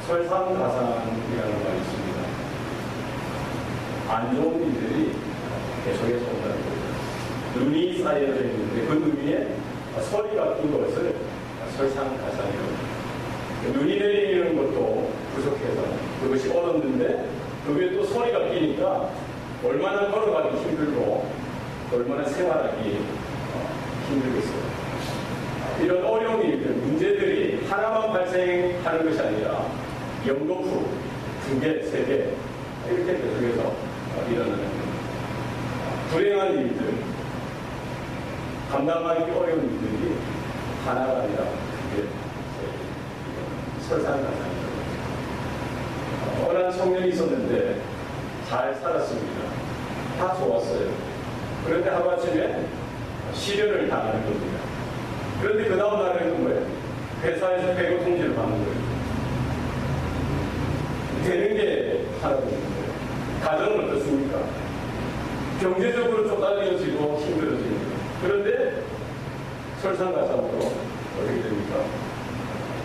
설상가상이라는 말이 있습니다. 안 좋은 일들이 계속해서 온다는 거죠. 눈이 쌓여져 있는데 그 눈 위에 소리가 낀 것을 설상가상이라고 합니다. 눈이 내리는 것도 부족해서 그것이 얼었는데 그 위에 또 소리가 끼니까 얼마나 걸어가기 힘들고 얼마나 생활하기 힘들겠어요. 이런 어려운 일들, 문제들이 하나만 발생하는 것이 아니라 연거푸, 2개, 3개 이렇게 계속해서 일어나는 겁니다. 불행한 일들, 감당하기 어려운 일들이 하나가 아니라 2개, 3개 설상가상입니다. 어느 한 청년이 있었는데 잘 살았습니다. 다 좋았어요. 그런데 하루아침에 실현을 당하는 겁니다. 그런데 그 다음 날에는 뭐예요? 회사에서 해고 통지를 받는 거예요. 되는 게 하나도 없는 거예요. 가정은 어떻습니까? 경제적으로 쪼달려지고 힘들어지는 거예요. 그런데 설상가상으로 어떻게 됩니까?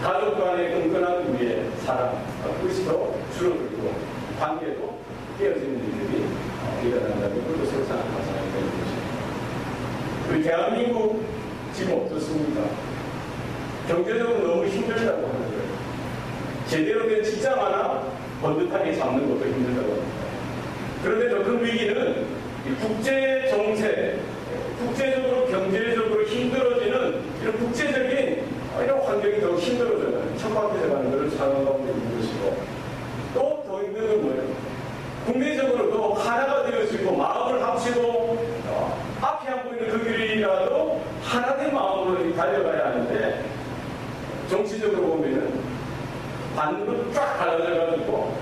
가족 간의 끈끈한 우리의 사랑, 그것이 더 줄어들고 관계도 깨어지는 일들이 일어난다면 그것도 설상가상이 되는 것입니다. 우리 대한민국 지금 어떻습니까? 경제적으로 너무 힘들다고 하는 거예요. 제대로 된 직장 하나 번듯하게 잡는 것도 힘들다고 합니다. 그런데 더 큰 위기는 국제 정세, 국제적으로 경제적으로 힘들어지는 이런 국제적인 이런 환경이 더 힘들어져요. 척박해져가는 것을 상황 가운데 있는 것이고 또 더 힘든 건 뭐예요? 국내적으로도 하나가 되어지고 마음을 합치고 앞이 안 보이는 그 길이라도 하나된 마음으로 달려가야 하는데 정치적으로 보면은 반으로 쫙 갈라져가지고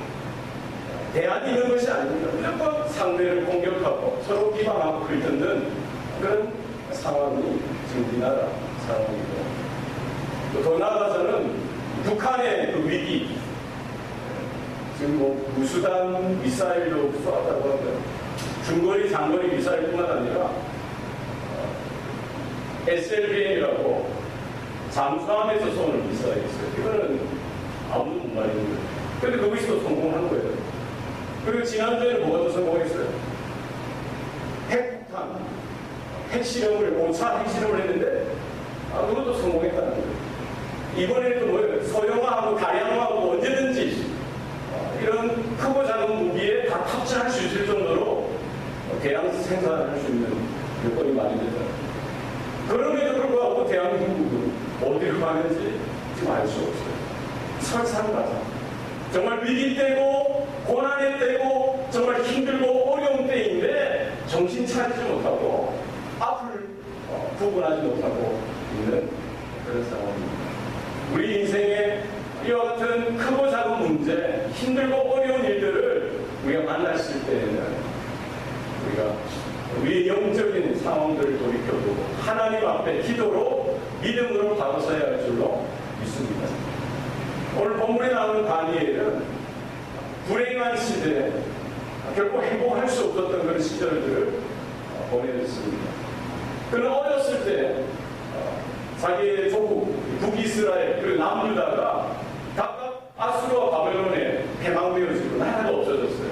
대안이 있는 것이 아닙니다. 무조건 상대를 공격하고 서로 비방하고 글듣는 그런 상황이 지금 우리나라 상황이고 또 더 나아가서는 북한의 그 위기 지금 뭐 무수단 미사일도 쏘았다고 합니다. 중거리 장거리 미사일뿐만 아니라 SLBM이라고 잠수함에서 쏘는 미사일이 있어요. 이거는 아무도 못 말리는 거예요. 그런데 거기서도 성공한 거예요. 그리고 지난주에는 뭐가 더 성공했어요? 핵폭탄, 핵실험을, 5차 핵실험을 했는데 그것도 성공했다는 거예요. 이번에는 또 뭐예요? 소형화하고 다량화하고 언제든지 이런 크고 작은 무기에 다 탑재할 수 있을 정도로 대량 생산할 수 있는 여건이 마련됐다. 그럼에도 불구하고 대한민국은 어디로 가는지 지금 알 수 없어요. 설상가상. 정말 위기 때고 고난의 때고 정말 힘들고 어려운 때인데 정신 차리지 못하고 앞을 구분하지 못하고 있는 그런 상황입니다. 우리 인생에 이와 같은 크고 작은 문제, 힘들고 어려운 일들을 우리가 만났을 때에는 우리가 우리의 영적인 상황들을 돌이켜보고 하나님 앞에 기도로 믿음으로 다가서야 할 줄로 믿습니다. 오늘 본문에 나오는 다니엘은 불행한 시대에 결코 행복할 수 없었던 그런 시절들을 보내었습니다. 그는 어렸을 때 자기의 조국 북이스라엘 그리고 남유다가 각각 아수르와 바벨론에 패망되어지고 나라가 없어졌어요.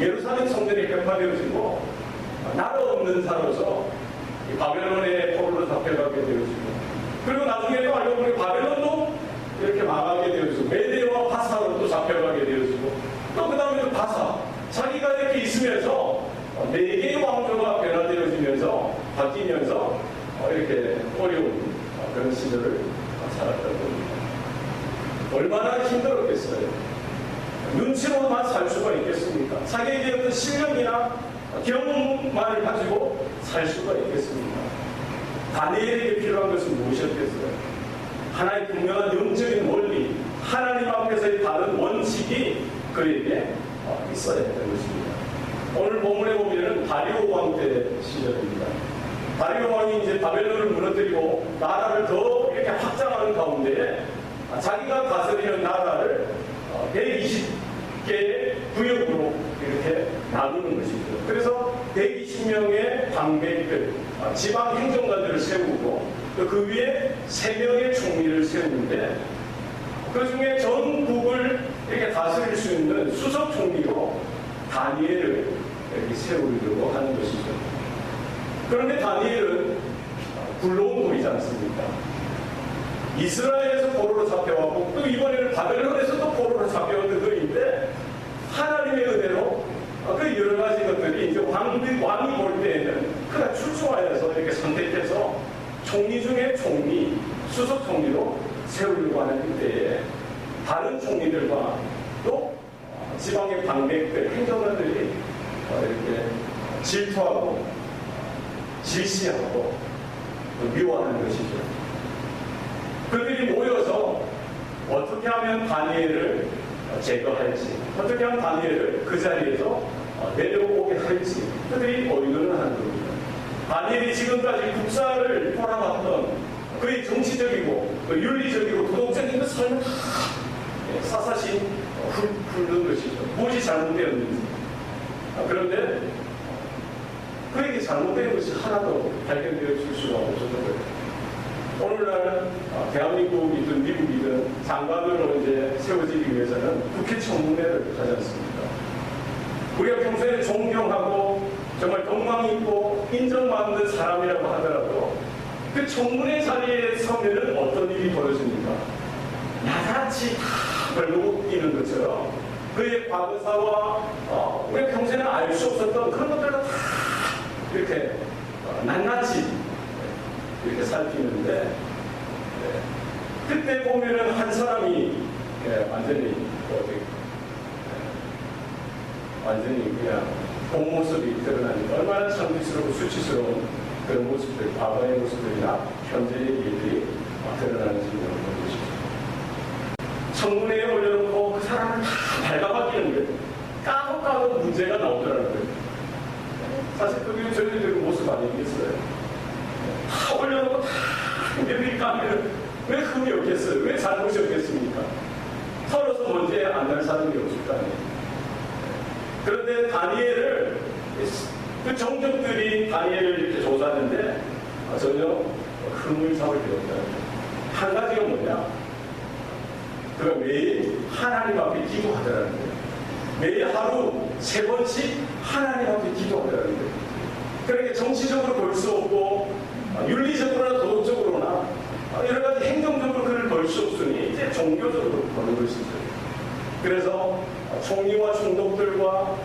예루살렘 성전이 폐파되어지고 나라 없는 자로서 바벨론의 포로로 잡혀가게 되어지고 그리고 나중에 또 알고 보니 바벨론도 이렇게 망하게 되어지고 메데와 바사로 또 잡혀가게 되어지고 또 그 다음에 또 바사 자기가 이렇게 있으면서 4개의 왕조가 변화되어지면서 바뀌면서 이렇게 어려운 그런 시절을 살았다고 합니다. 얼마나 힘들었겠어요. 눈치로만 살 수가 있겠습니까? 자기에게 어떤 실력이나 경험만을 가지고 살 수가 있겠습니까? 다니엘에게 필요한 것은 무엇이었겠어요? 하나의 분명한 영적인 원리, 하나님 앞에서의 다른 원칙이 그에게 있어야 했던 것입니다. 오늘 본문에 보면 다리오 왕 때 시절입니다. 다리오 왕이 이제 바벨론을 무너뜨리고 나라를 더 이렇게 확장하는 가운데 자기가 다스리는 나라를 120개의 구역으로 이렇게 나누는 것이죠. 그래서 120명의 방백들, 지방 행정관들을 세우고 또 그 위에 3명의 총리를 세우는데 그 중에 전국을 다스릴 수 있는 수석 총리로 다니엘을 여기 세우려고 하는 것이죠. 그런데 다니엘은 굴러온 돌이지 않습니까? 이스라엘에서 포로로 잡혀왔고 또 이번에는 바벨론에서 또 포로로 잡혀온 그들인데 하나님의 은혜로 그 여러 가지 것들이 이제 왕이 볼 때에는 그가 출중하여서 이렇게 선택해서 총리 중에 총리, 수석 총리로 세우려고 하는 그때에 다른 총리들과 또 지방의 방백들, 행정관들이 이렇게 질투하고 질시하고 미워하는 것이죠. 그들이 모여서 어떻게 하면 다니엘을 제거할지, 어떻게 하면 다니엘을 그 자리에서 내려오게 할지 그들이 의논을 하는 겁니다. 다니엘이 지금까지 국사를 돌아봤던 그의 정치적이고 윤리적이고 도덕적인 그 삶을 사사시 훑는 것이죠. 무엇이 잘못되었는지. 그런데 그에게 잘못된 것이 하나도 발견되어질 수가 없었던 거예요. 오늘날 대한민국이든 미국이든 장관으로 이제 세워지기 위해서는 국회 청문회를 하지 않습니까? 우리가 평소에 존경하고 정말 동망 있고 인정받는 사람이라고 하더라도 그 청문회 자리에 서면은 어떤 일이 벌어집니까? 나같이 다 벌고 뛰는 것처럼 그의 과거사와 우리가 평소에는 알 수 없었던 그런 것들을 다 이렇게 낱낱이 이렇게 살피는데 그때 보면은 한 사람이 완전히 그냥 본 모습이 드러나니까 얼마나 창피스럽고 수치스러운 그런 모습들, 과거의 모습들이나 현재의 일들이 드러나는지 모르는 것이죠. 청문회에 올려놓고 그 사람을 다 발가벗기는 거예요. 까먹 문제가 나오더라는 거예요. 사실 그게 저희들 모습 아니겠어요? 다 올려놓고 다 여기 까면 왜 흠이 없겠어요? 왜 잘못이 없겠습니까? 서로서 문제에 안 날 사람이 없을 거 아니에요. 그런데 다니엘을 그 정적들이 다니엘을 이렇게 조사하는데 전혀 흠을 잡을 필요 없다. 한 가지가 뭐냐? 그가 매일 하나님 앞에 기도하더라는 거예요. 매일 하루 3번씩 하나님 앞에 기도하더라는 거예요. 그러니까 정치적으로 볼 수 없고 윤리적으로나 도덕적으로나 여러 가지 행정적으로 그를 볼 수 없으니 이제 종교적으로 보는 것이죠. 그래서 총리와 총독들과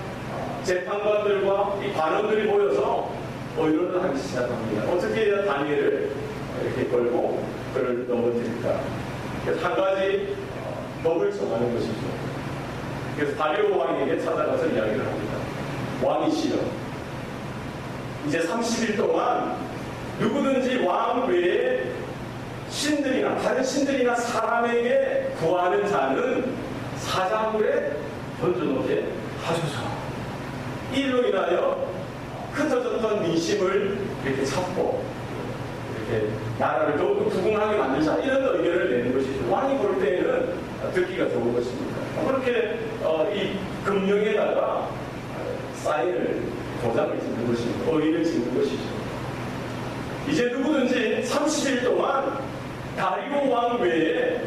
재판관들과 이 관원들이 모여서 의논을 하기 시작합니다. 어떻게 해야 다니엘을 이렇게 걸고 그를 넘어뜨릴까? 그래서 한 가지 법을 정하는 것이죠. 그래서 다리오 왕에게 찾아가서 이야기를 합니다. 왕이시여, 이제 30일 동안 누구든지 왕 외에 신들이나 다른 신들이나 사람에게 구하는 자는 사자굴에 던져놓게 하소서. 이로 인하여 흩어졌던 민심을 이렇게 찾고 이렇게 나라를 더욱 부궁하게 만들자, 이런 의견을 내는 것이죠. 왕이 볼 때에는 듣기가 좋은 것입니다. 그렇게 이 금령에다가 사인을 도장을 짓는 것입니다. 의의를 짓는 것이죠. 이제 누구든지 30일 동안 다리오 왕 외에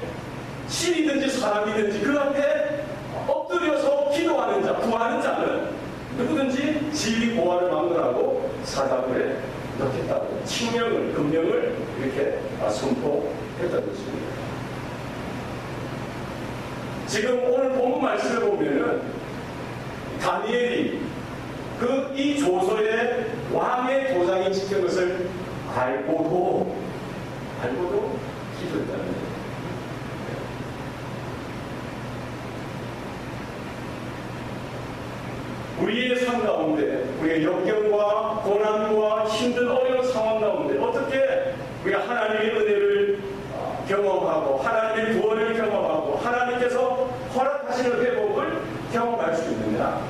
신이든지 사람이든지 그 앞에 엎드려서 기도하는 자, 구하는 자는 누구든지 진리 보화를 막론하고 사자굴에 넣겠다고 칙령을, 금령을 이렇게 선포했다는 것입니다. 지금 오늘 본문 말씀을 보면은 다니엘이 이 조서에 왕의 도장이 찍힌 것을 알고도 기도했다는 거예요. 우리의 삶 가운데, 우리의 역경과 고난과 힘든 어려운 상황 가운데 어떻게 우리가 하나님의 은혜를 경험하고 하나님의 구원을 경험하고 하나님께서 허락하시는 회복을 경험할 수 있느냐,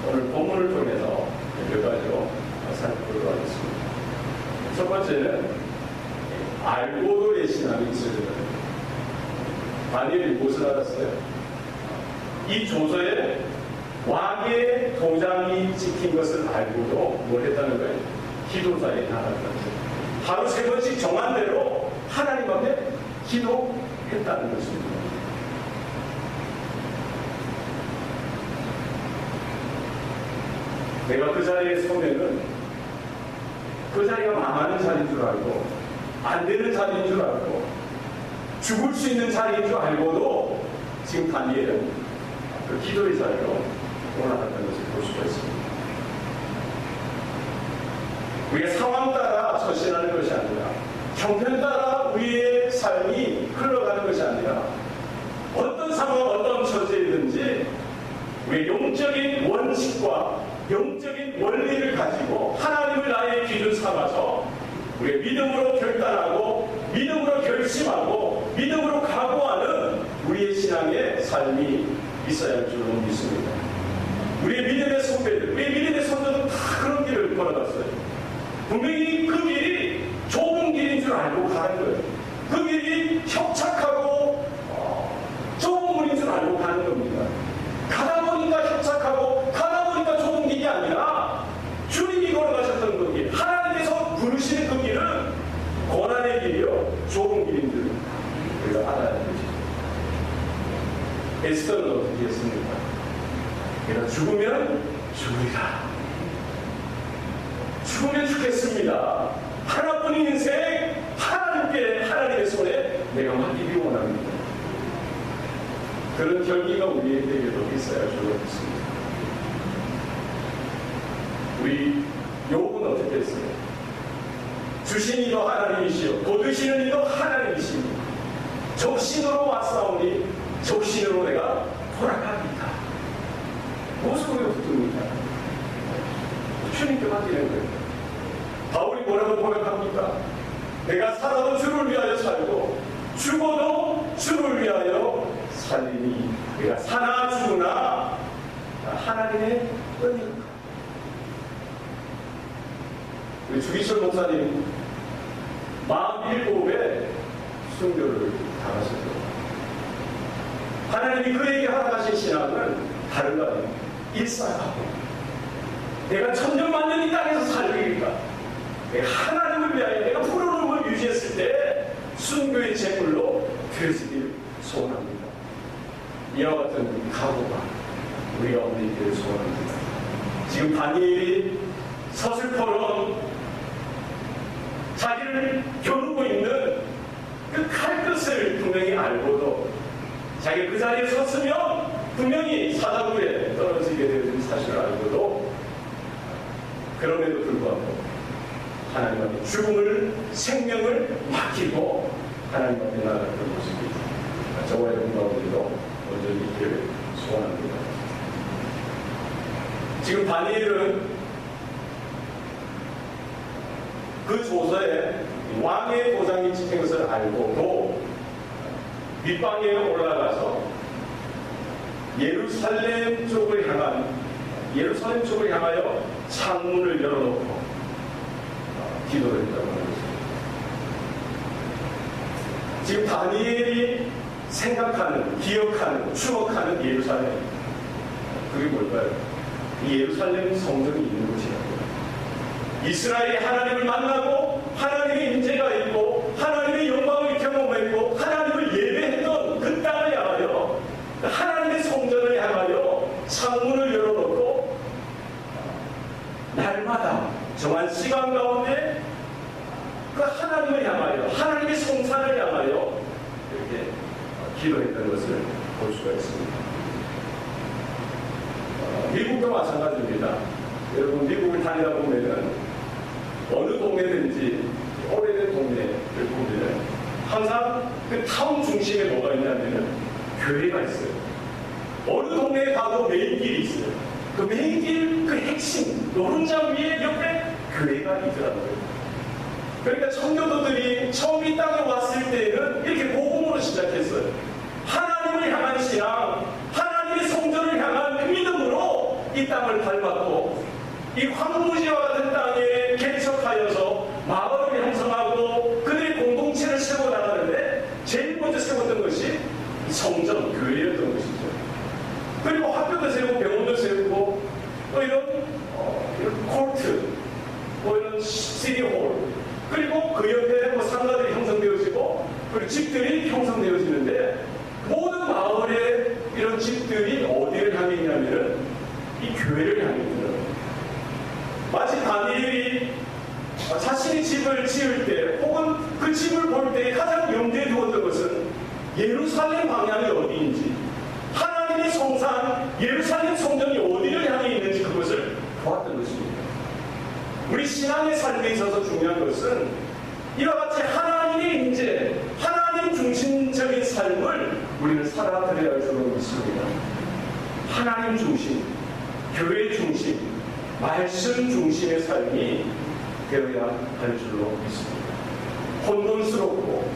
오늘 본문을 통해서 몇 가지로 살펴보도록 하겠습니다. 첫 번째는 알고도의 신앙이 있어야 됩니다. 다니엘이 무엇을 알았어요? 이 조서에 왕의 도장이 찍힌 것을 알고도 뭘 했다는 거예요? 기도자에 나갔다는 거예요. 하루 3번씩 정한 대로 하나님 앞에 기도했다는 것입니다. 내가 그 자리에 서면은 그 자리가 망하는 자리인 줄 알고, 안 되는 자리인 줄 알고, 죽을 수 있는 자리인 줄 알고도 지금 다니엘은 그 기도의 자리로 올라갔다는 것을 볼 수가 있습니다. 우리가 상황 따라 처신하는 것이 아니라, 형편 따라 우리의 삶이 흘러가는 것이 아니라, 어떤 상황, 어떤 처지이든지 우리의 영적인 원칙과 영적인 원리를 가지고 하나님을 나의 기준 삼아서 우리의 믿음으로 결단하고 믿음으로 결심하고 믿음으로 각오하는 우리의 신앙의 삶이 있어야 할 줄로 믿습니다. 우리의 믿음의 선배들, 우리의 믿음의 선조들은 다 그런 길을 걸어갔어요. 분명히 그 길이 좁은 길인 줄 알고 가는 거예요. 그 길이 협착하고 좁은 길인 줄 알고 가는 겁니다. 가다 보니까 협착하고 가다 보니까 좁은 길이 아니라 주님이 걸어가셨던 그 길, 하나님께서 부르시는 그 길은 고난의 길이요 좁은 길인 줄 우리가 알아야 되는 것이죠. 에스더는 어떻게 했습니까? 내가 죽으면 죽으리라. 죽으면 죽겠습니다. 하나뿐인 인생 하나님께, 하나님의 손에 내가 맡기기 원합니다. 그런 결기가 우리에게도 있어야 할 줄로 믿습니다. 우리 욥은 어떻게 했어요? 주신 이도 하나님이시오 거두시는 이도 하나님이시오 적신으로 왔사오니 적신으로 내가 돌아갑니다. 무엇을 우리가 붙듭니까? 주님께 맡기는 거예요. 바울이 뭐라고 고백합니까? 내가 살아도 주를 위하여 살고 죽어도 주를 위하여 살리니 내가 사나 죽으나 하나님의 은혜입니다. 우리 주기철 목사님 47에 순교를 당하셨죠. 하나님이 그에게 허락하신 신앙은 다른 거 아니에요. 일사하고 내가 천년만년 이 땅에서 살리니까 내가 하나님을 위하여 내가 푸르름을 유지했을 때 순교의 제물로 되어지길 소원합니다. 이와 같은 각오가 우리가 없는 길을 소원합니다. 지금 다니엘이 서슬퍼런 자기를 겨누고 있는 그 칼끝을 분명히 알고도 자기가 그 자리에 섰으면 분명히 사자굴에 떨어지게 되는 사실을 알고도 그럼에도 불구하고 하나님 앞에 죽음을 생명을 맡기고 하나님 앞에 나아갔던 모습이 저와 여러분 가운데도 온전히 있기를 소원합니다. 지금 다니엘은 그 조서에 왕의 도장이 찍힌 것을 알고도 밑방에 올라가서 예루살렘 쪽을 향하여 창문을 열어놓고 기도를 했다고 합니다. 지금 다니엘이 생각하는, 기억하는, 추억하는 예루살렘, 그게 뭘까요? 이 예루살렘 성전이 있는 곳이라고요. 이스라엘이 하나님을 만나고 하나님의 임재가 있고 하나님의 영광을 경험했고 하나님을 예배했던 그 땅을 향하여 하나님의 성전을 향하여 창문을 열어놓고 날마다 정한 시간 가운데 그 하나님을 향하여 하나님의 성산을 향하여 이렇게 기도했던 것을 볼 수가 있습니다. 미국도 마찬가지입니다. 여러분 미국을 다니다 보면은 어느 동네든지 오래된 동네를 보면은 항상 그 타운 중심에 뭐가 있냐면은 교회가 있어요. 어느 동네에 가도 메인 길이 있어요. 그 메인 길 그 핵심 노른자 위에 옆에 교회가 있더라고요. 그러니까 청교도들이 처음 이 땅에 왔을 때는 이렇게 복음으로 시작했어요. 하나님을 향한 신앙, 하나님의 성전을 향한 그 믿음으로 이 땅을 밟았고 이 황무지와 같은 땅에 개척하여서 마을을 형성하고 그들의 공동체를 세워 나가는데 제일 먼저 세웠던 것이 성전, 교회였던 것이죠. 그리고 학교도 세우고 병원도 세우고 또 이런 코트, 뭐 이런 시티홀, 그리고 그 옆에 뭐 상가들이 형성되어지고 그리고 집들이 형성되어지는데 모든 마을의 이런 집들이 어디를 향해 있냐면은 이 교회를 향해 있는 집을 지을 때 혹은 그 집을 볼 때 가장 염두에 두었던 것은 예루살렘 방향이 어디인지, 하나님의 성산 예루살렘 성전이 어디를 향해 있는지 그것을 보았던 것입니다. 우리 신앙의 삶에 있어서 중요한 것은 이와 같이 하나님의 임재, 하나님 중심적인 삶을 우리는 살아드려야 할 줄로 믿습니다. 하나님 중심, 교회 중심, 말씀 중심의 삶이 되어야 할 줄로 믿습니다. 혼돈스럽고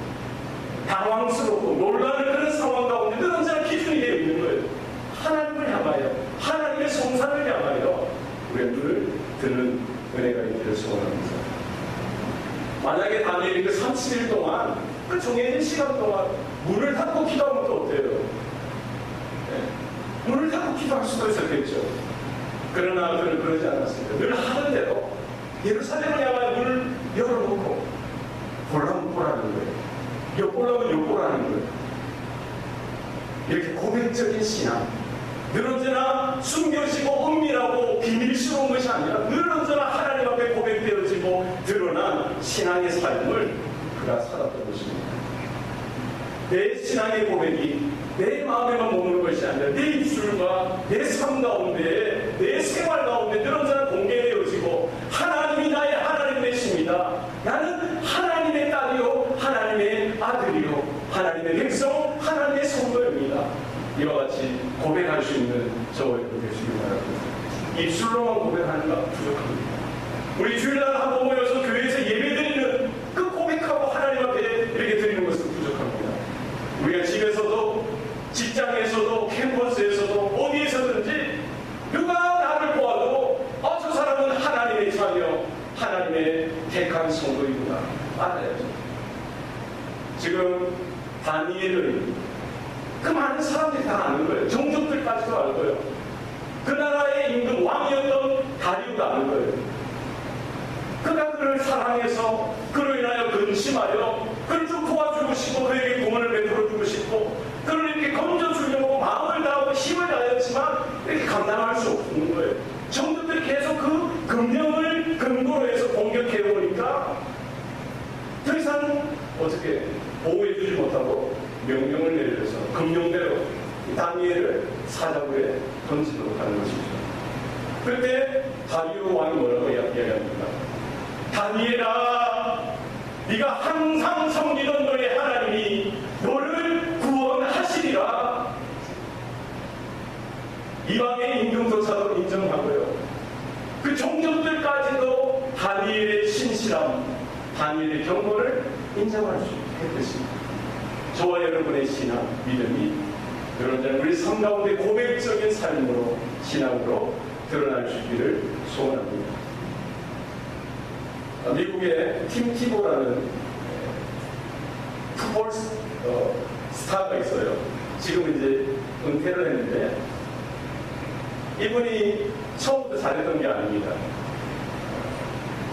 당황스럽고 놀라는 그런 상황 가운데 늘 언제나 기준이 되어 있는 거예요. 하나님을 향하여, 하나님의 성산을 향하여 우리가 늘 드는 은혜가 있기를 소원합니다. 만약에 다니엘이 그 30일 동안 그 정해진 시간 동안 문을 닫고 기도하면 또 어때요? 네. 문을 닫고 기도할 수도 있었겠죠. 그러나 그는 그러지 않았습니다. 늘 하던 대로 예루살렘을 향하여 문을 열어놓고 보라면 보라는 거예요. 엿보라면 엿보라는 거예요. 이렇게 고백적인 신앙, 늘 언제나 숨겨지고 은밀하고 비밀스러운 것이 아니라 늘 언제나 하나님 앞에 고백되어지고 드러난 신앙의 삶을 그가 살았던 것입니다. 내 신앙의 고백이 내 마음에만 머무는 것이 아니라 내 입술과 내 삶 가운데, 내 생활 가운데 늘 언제나 공개되어지고 하나님이 나의 하나님 되십니다. 나는 하나님의 딸이요, 하나님의 아들이요, 하나님의 백성, 하나님의 성도입니다. 이와 같이 고백할 수 있는 저와 여러분 되시기 바랍니다. 입술로만 고백하는가 부족합니다. 우리 주일날 한번 모여서 교회에서 예배드리는 그 고백하고 하나님 앞에 이렇게 드리는 것은 부족합니다. 우리가 집에서도 직장에서도 캠퍼스에서도 어디에서든지 누가 나를 보아도 저 사람은 하나님의 자녀, 하나님의 택한 성도이구나 알아야죠. 지금 다니엘은 그 많은 사람들이 다 아는 거예요. 종족들까지도 알고요. 그 나라의 임금 왕이었던 다리우도 아는 거예요. 그가 그를 사랑해서 그로 인하여 근심하여 그를 좀 도와주고 싶고 그에게 구원을 베풀어주고 싶고 그를 이렇게 건져주려고 마음을 다하고 힘을 다했지만 이렇게 감당할 수 없는 거예요. 종족들이 계속 그 금령을 근거로 해서 공격해오니까 더 이상 어떻게 보호해주지 못하고 명령을 내려서 금령대로 다니엘을 사자굴에 던지도록 하는 것이죠. 그때 다리우 왕이 뭐라고 이야기합니까? 다니엘아, 네가 항상 섬기던 너의 하나님이 너를 구원하시리라. 이방의 임금조차도 인정하고요. 그 종족들까지도 다니엘의 신실함, 다니엘의 경고를 인정할 수 있겠습니다. 저와 여러분의 신앙, 믿음이 그런 우리 삶 가운데 고백적인 삶으로, 신앙으로 드러날 수 있기를 소원합니다. 미국의 팀 티보라는 풋볼 스타가 있어요. 지금 이제 은퇴를 했는데 이분이 처음부터 잘했던 게 아닙니다.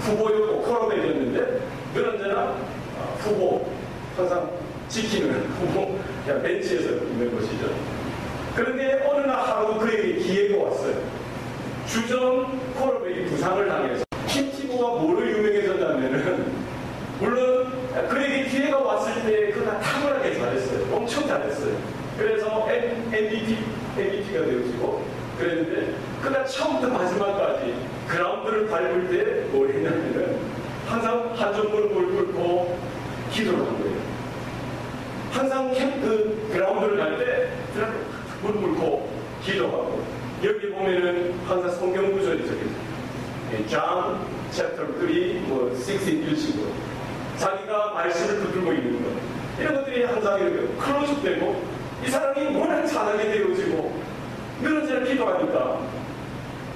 후보였고 콜업해졌는데 늘 언제나 후보 항상 지키는 후보 그냥 벤치에서 있는 것이죠. 그런데 어느 날 하루 그에게 기회가 왔어요. 주전 콜업백이 부상을 당해서 팀 티보가 뭐로 유명해졌냐면은 물론 그에게 기회가 왔을 때 그가 탁월하게 잘했어요. 엄청 잘했어요. 그래서 MVP가 되어지고 그랬는데 그가 처음부터 마지막까지 그라운드를 밟을 때 뭘 했냐면은 항상 한쪽 무릎을 꿇고 기도를 한 거예요. 항상 그 그라운드를 갈 때 무릎 꿇고 기도하고 여기 보면은 항상 성경 구절이 적혀있어요. John chapter 3, 16 유치고 자기가 말씀을 붙들고 있는 것 이런 것들이 항상 이렇게 클로즈되고 이 사람이 워낙 잘하게 되어지고 늘 언제나 기도하니까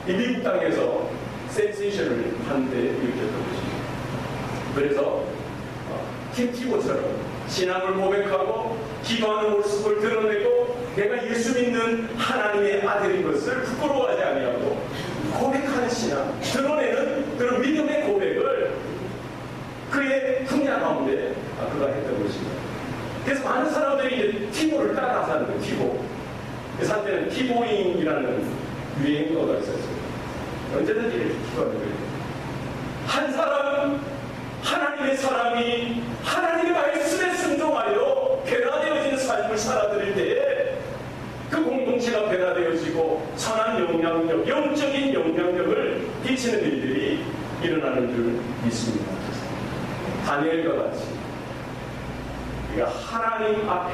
이 미국 땅에서 센세이션을 한데 일으켰던 것입니다. 그래서 팀 티보처럼 신앙을 고백하고 기도하는 모습을 드러내고 내가 예수 믿는 하나님의 아들인 것을 부끄러워하지 아니하고 고백하는 신앙, 드러내는 그런 믿음의 고백을 그의 분야 가운데 그가 했던 것입니다. 그래서 많은 사람들이 이제 티보를 따라서 하는 거예요. 티보. 그래서 한때는 티보잉이라는 유행어가 있었어요. 언제든지 이렇게 기도하는 거예요. 한 사람은 하나님의 사람이 하나님의 말씀에 순종하여 변화되어진 삶을 살아드릴 때에 그 공동체가 변화되어지고 선한 영향력, 영적인 영향력을 끼치는 일들이 일어나는 줄 믿습니다. 다니엘과 같이 우리가 하나님 앞에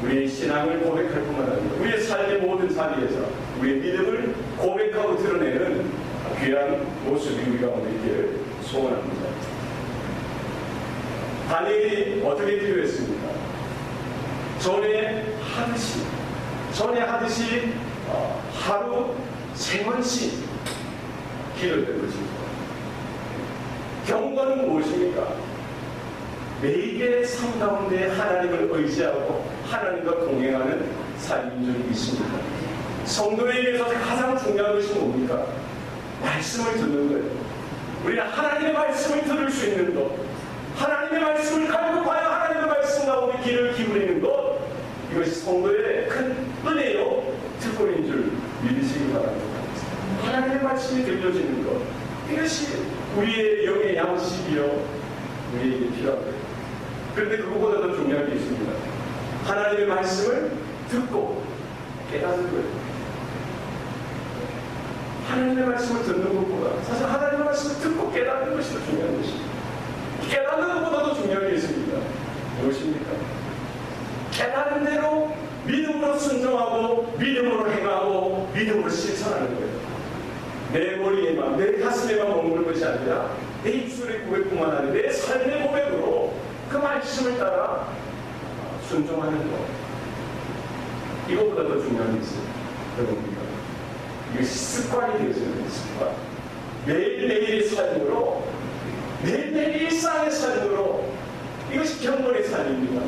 우리의 신앙을 고백할 뿐만 아니라 우리의 삶의 모든 자리에서 우리의 믿음을 고백하고 드러내는 귀한 모습이 우리 가운데 있기를 소원합니다. 다니엘이 어떻게 기도했습니까? 전에 하듯이 하루 3번씩 기도했던 것입니다. 경건은 무엇입니까? 매일의 삶 가운데 하나님을 의지하고 하나님과 동행하는 삶인 줄 믿습니다. 성도에게서 가장 중요한 것이 뭡니까? 말씀을 듣는 거예요. 우리는 하나님의 말씀을 들을 수 있는 것, 하나님의 말씀을 갈급하여 하나님의 말씀 가운데 귀를 기울이는 것, 이것이 성도의 큰 은혜요 특권인 줄 믿으시기 바랍니다. 하나님의 말씀이 들려지는 것, 이것이 우리의 영의 양식이요 우리에게 필요합니다. 그런데 그것보다 더 중요한 게 있습니다. 하나님의 말씀을 듣고 깨닫는 거예요. 하나님의 말씀을 듣는 것보다 사실 하나님의 말씀을 듣고 깨닫는 것이 더 중요한 것입니다. 깨닫는 것보다 더 중요한 게 있습니다. 무엇입니까? 깨닫는 대로 믿음으로 순종하고 믿음으로 행하고 믿음으로 실천하는 거예요. 내 머리에만 내 가슴에만 머무는 것이 아니라 내 입술의 고백뿐만 아니라 내 삶의 고백으로 그 말씀을 따라 순종하는 것, 이것보다 더 중요한 게 있어요. 여러분입니다. 이것이 습관이 되어지는 습관. 매일매일의 삶으로, 매일매일 일상의 삶으로, 이것이 경건의 삶입니다.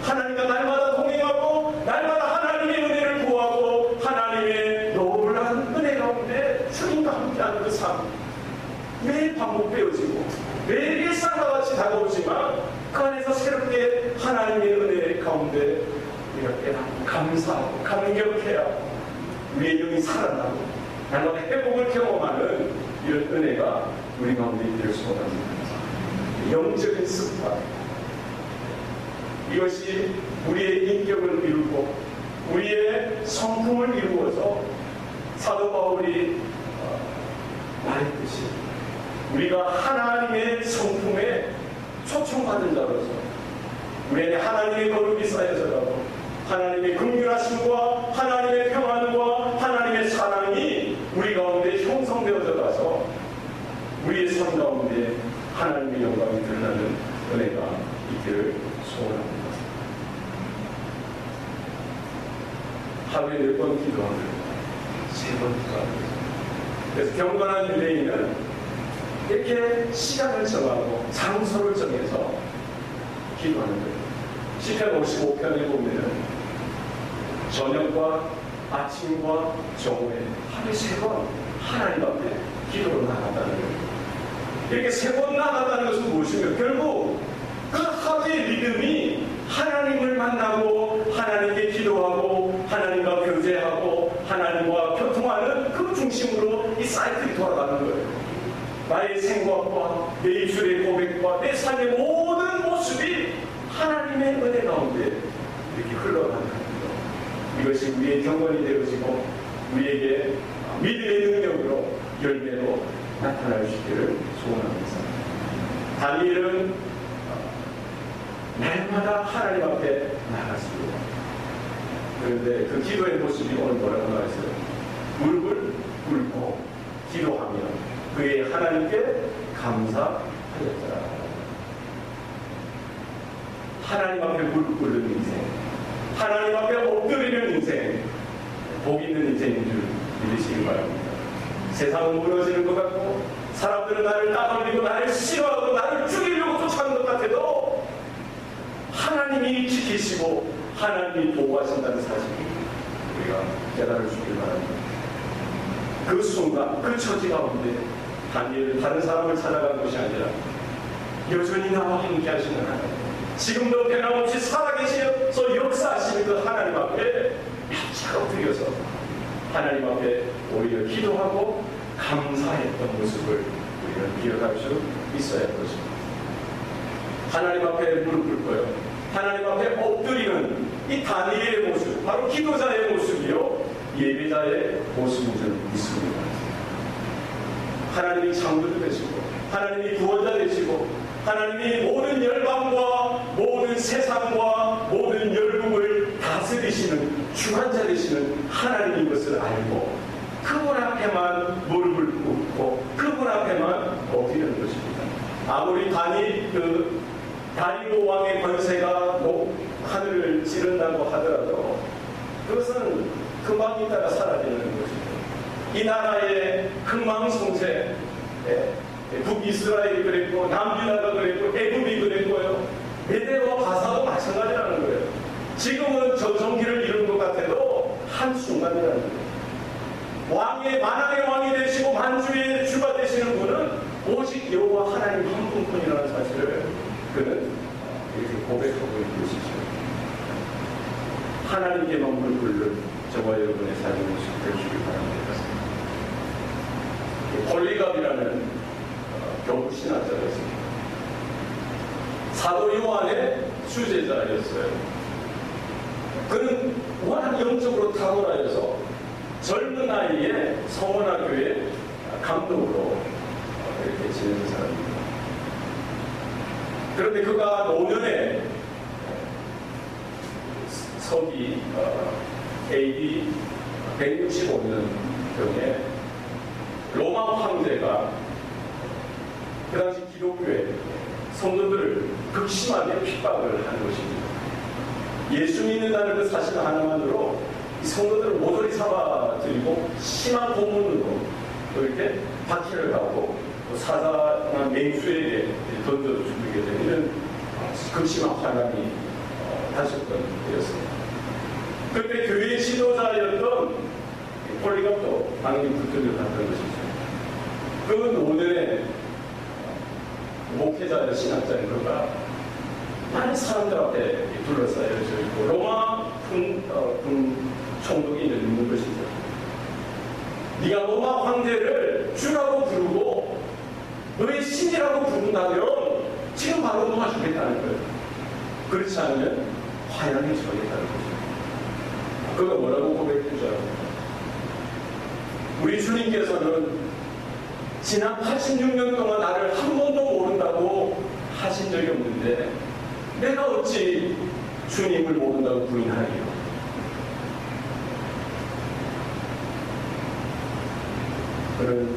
하나님과 날마다 동행하고 날마다 하나님의 은혜를 구하고 하나님의 놀라운 은혜 가운데 주님과 함께하는 그 삶, 매일 반복되어지고 매일 일상과 같이 다가오지만 그 안에서 새롭게 하나님의 은혜 가운데 우리가 깨닫고 감사하고 감격해야 우리의 영이 살아나고 날마다 회복을 경험하는 이런 은혜가 우리 가운데 있기를 소원합니다. 영적인 습관, 이것이 우리의 인격을 이루고 우리의 성품을 이루어서 사도 바울이 말했듯이 우리가 하나님의 성품에 초청받은 자로서 우리 안에 하나님의 거룩이 쌓여져가고 하나님의 긍휼하심과 하나님의 평안과 하나님의 사랑이 우리 가운데 형성되어져 가서 우리의 삶 가운데 하나님의 영광이 드러나는 은혜가 있기를 소원합니다. 하루에 몇 번 기도하는 3번 기도합니다. 그래서 경건한 유대인은 이렇게 시간을 정하고 장소를 정해서 기도하는 거예요. 시편 55편에 보면 저녁과 아침과 정오에 하루에 3번 하나님 앞에 기도로 나갔다는 거예요. 이렇게 3번 나갔다는 것은 무엇인가요? 결국 그 하루의 리듬이 하나님을 만나고 하나님께 기도하고 하나님과 교제하고 하나님과 교통하는 그 중심으로 이 사이클이 돌아가는 거예요. 나의 생각과 내 입술의 고백과 내 삶의 모든 모습이 하나님의 은혜 가운데 이렇게 흘러가는 겁니다. 이것이 우리의 경건이 되어지고 우리에게 믿음의 능력으로 열매로 나타날 수 있기를 소원합니다. 다니엘은 날마다 하나님 앞에 나갔습니다. 그런데 그 기도의 모습이 오늘 뭐라고 나왔어요? 무릎을 꿇고 기도하며 그의 하나님께 감사하였더라. 하나님 앞에 무릎 꿇는 인생, 하나님 앞에 엎드리는 인생, 복 있는 인생인 줄 믿으시기 바랍니다. 세상은 무너지는 것 같고 사람들은 나를 따돌리고 나를 싫어하고 나를 죽이려고 쫓아가는 것 같아도 하나님이 지키시고 하나님이 보호하신다는 사실 우리가 깨달을 수 있길 바랍니다. 그 순간 그 처지 가운데 다니엘은 다른 사람을 찾아간 것이 아니라 여전히 나와 함께 하시는 하나님, 지금도 변함없이 살아계셔서 역사하시는 그 하나님 앞에 납작 엎드려서 하나님 앞에 오히려 기도하고 감사했던 모습을 우리는 기억할 수 있어야 할 것입니다. 하나님 앞에 무릎 꿇고요. 하나님 앞에 엎드리는 이 다니엘의 모습, 바로 기도자의 모습이요, 예배자의 모습인 줄 믿습니다. 하나님이 창조주 되시고, 하나님이 구원자 되시고, 하나님이 모든 열방과 모든 세상과 모든 열국을 다스리시는 주관자 되시는 하나님인 것을 알고 그분 앞에만 무릎을 꿇고 그분 앞에만 엎드리는 것입니다. 아무리 다리오 왕의 권세가 하늘을 찌른다고 하더라도 그것은 금방 있다가 사라지는 것입니다. 이 나라의 흥망성쇠, 북이스라엘이 그랬고 남유다가 그랬고 애굽이 그랬고요, 메대와 바사도 마찬가지라는 거예요. 지금은 전성기를 이룬 것 같아도 한순간이라는 거예요. 만왕의 왕이 되시고 만주의 주가 되시는 분은 오직 여호와 하나님 한 분뿐이라는 사실을 그는 이렇게 고백하고 있는 것이죠. 하나님께만 무릎 꿇는 저와 여러분의 삶의 모습 되시길 바랍니다. 폴리갑이라는 교부 신학자가 있습니다. 사도 요한의 수제자였어요. 그는 워낙 영적으로 탁월하여서 젊은 나이에 성원학교의 감독으로 이렇게 지내는 사람입니다. 그런데 그가 노년에 서기 AD 165년경에 로마 황제가 그 당시 기독교의 성도들을 극심하게 핍박을 한 것입니다. 예수 믿는다는 그 사실 하나만으로 이 성도들을 모조리 잡아들이고 심한 고문으로 이렇게 박해를 하고 사자나 맹수에게 던져 죽이게 되는 이런 극심한 환란이 하셨던 때였습니다. 그때 교회 지도자였던 폴리갑도 당연히 붙들려 갔던 것이죠. 그 노년에 목회자 신학자인 그가 많은 사람들 앞에 둘러싸여져 있고 로마 총독이 있는 것이죠. 네가 로마 황제를 주라고 부르고 너의 신이라고 부른다면 지금 바로 놓아주겠다는 거예요. 그렇지 않으면 화양에 처하겠다는 거죠. 그가 뭐라고 고백했죠? 우리 주님께서는 지난 86년 동안 나를 한 번도 모른다고 하신 적이 없는데 내가 어찌 주님을 모른다고 부인하리요? 그는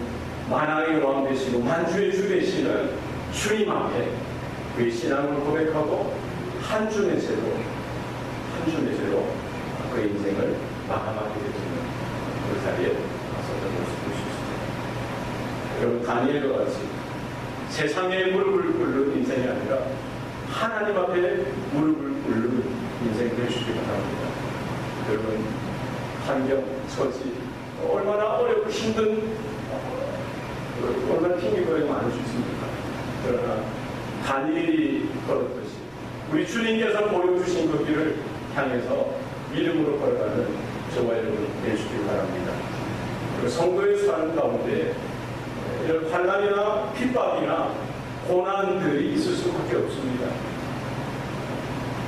만왕의 왕 되시고 만주의 주 되시는 주님 앞에 그의 신앙을 고백하고 한 줌의 죄로 그의 인생을 마감하게 되는 그 자리에 나섰던 모습을 보십시오. 여러분, 다니엘과 같이 세상에 무릎을 꿇는 인생이 아니라 하나님 앞에 무릎을 꿇는 인생이 되시기 바랍니다. 여러분, 환경, 처지, 얼마나 어렵고 힘든, 얼마나 핑계거리가 많을 수 있습니까? 그러나 다니엘이 걸었듯이 우리 주님께서 보여주신 그 길을 향해서 믿음으로 걸어가는 저와 여러분 되시길 바랍니다. 그리고 성도의 삶 가운데 이런 환난이나 핍박이나 고난들이 있을 수밖에 없습니다.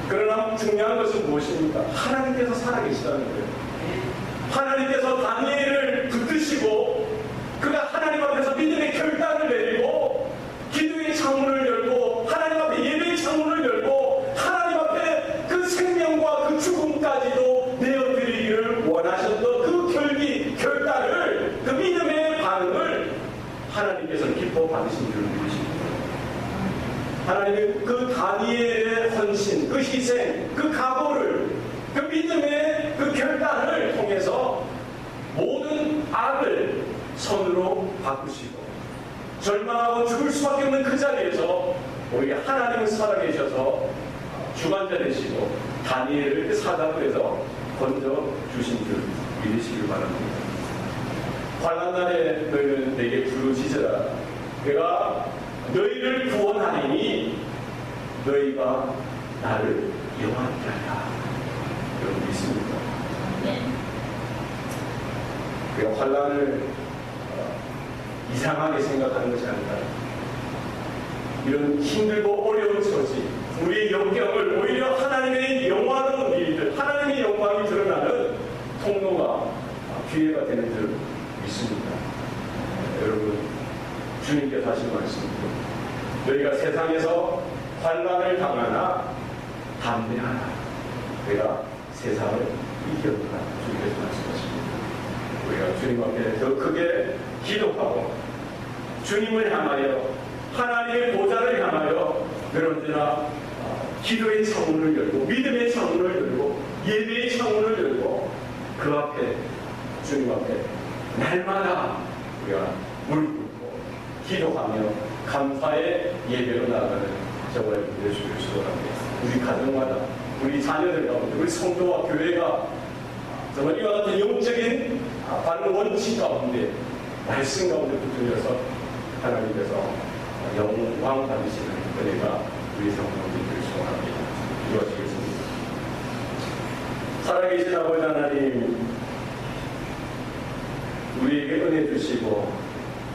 그러나 중요한 것은 무엇입니까? 하나님께서 살아계시다는 거예요. 하나님께서 다니엘을 붙드시고 그가 하나님 앞에서 믿음의 결단을 내리고 기도의 창문을 열고 하나님 앞에 예배의 창문을 열고 하나님 앞에 그 생명과 그 죽음까지도 내어드리기를 원하셨던 그 결단을, 그 믿음의 반응을 하나님께서 기뻐 받으신 줄 믿으십니다. 하나님은 그 다니엘의 헌신, 그 희생, 그 각오를, 그 믿음의 그 결단을 통해서 모든 악을 선으로 바꾸시고 절망하고 죽을 수밖에 없는 그 자리에서 우리 하나님은 살아계셔서 주관자 되시고 다니엘을 그 사자굴에서 건져 주신 줄 믿으시길 바랍니다. 환난날에 너희는 내게 부르짖으라. 내가 너희를 구원하리니 너희가 나를 영화롭게 하리라. 여러분 믿습니까? 그가 환난을 이상하게 생각하는 것이 아니라 이런 힘들고 어려운 처지, 우리의 역경을 오히려 하나님의 영화로운 일들, 하나님의 영광이 드러나는 통로가 기회가 되는 줄 믿습니다. 여러분, 주님께서 하신 말씀입니다. 너희가 세상에서 환난을 당하나 담대하라. 내가 세상을 이겼다. 주님께서 말씀하십니다. 우리가 주님 앞에 더 크게 기도하고 주님을 향하여 하나님의 보좌를 향하여 늘 언제나 기도의 창문을 열고 믿음의 창문을 열고 예배의 창문을 열고 그 앞에 주님 앞에 날마다 우리가 무릎 꿇고 기도하며 감사의 예배로 나가는 저와 여러분 되시길 소원합니다. 우리 가정마다 우리 자녀들 가운데 우리 성도와 교회가 정말 이와 같은 영적인 바른 원칙 가운데 말씀 가운데 붙들려서 하나님께서 영광 받으시는 은혜가 우리 성도들이 되길 소원합니다. 이루어지겠습니다. 살아계신 아버지 하나님, 우리에게 은혜 주시고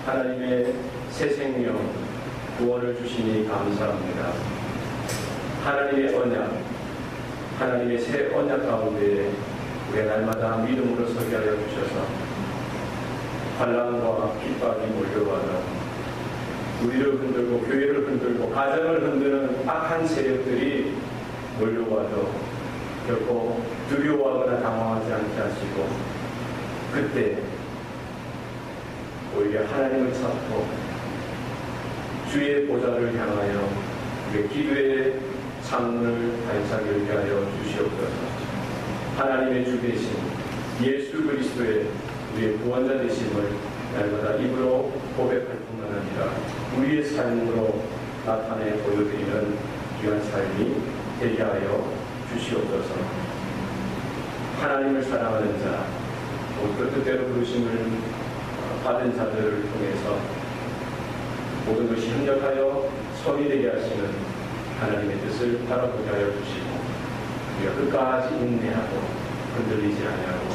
하나님의 새 생명 구원을 주시니 감사합니다. 하나님의 언약, 하나님의 새 언약 가운데 우리 날마다 믿음으로 서게 하여 주셔서 환난과 핍박이 몰려와도 우리를 흔들고 교회를 흔들고 가정을 흔드는 악한 세력들이 몰려와도 결코 두려워하거나 당황하지 않게 하시고 그때 오히려 하나님을 찾고 주의 보좌를 향하여 우리의 기도의 창문을 활짝 열게 하여 주시옵소서. 하나님의 주 되신 예수 그리스도의 우리의 구원자 되심을 날마다 입으로 고백할 뿐만 아니라 우리의 삶으로 나타내 보여드리는 귀한 삶이 되게 하여 주시옵소서. 하나님을 사랑하는 자, 그 뜻대로 부르심을 받은 자들을 통해서 모든 것이 협력하여 선이 되게 하시는 하나님의 뜻을 바라보게 하여 주시고 우리가 끝까지 인내하고 흔들리지 아니하고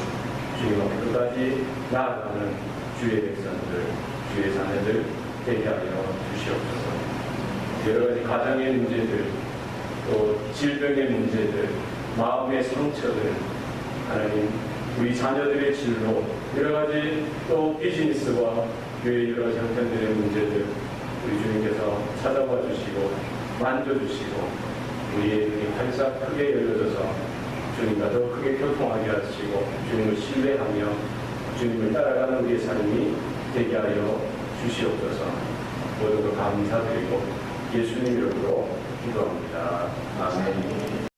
주님 앞에 끝까지 나아가는 주의 백성들, 주의 자녀들 되게 하여 주시옵소서. 여러 가지 가정의 문제들, 또 질병의 문제들, 마음의 상처들, 하나님 우리 자녀들의 진로, 여러 가지 또 비즈니스와 교회의 여러 가지 형편들의 문제들 우리 주님께서 찾아봐 주시고 만져주시고 우리의 눈이 활짝 크게 열려져서 주님과 더 크게 교통하게 하시고 주님을 신뢰하며 주님을 따라가는 우리의 삶이 되게 하여 주시옵소서. 모두 감사드리고 예수님 이름으로 기도합니다. 아멘.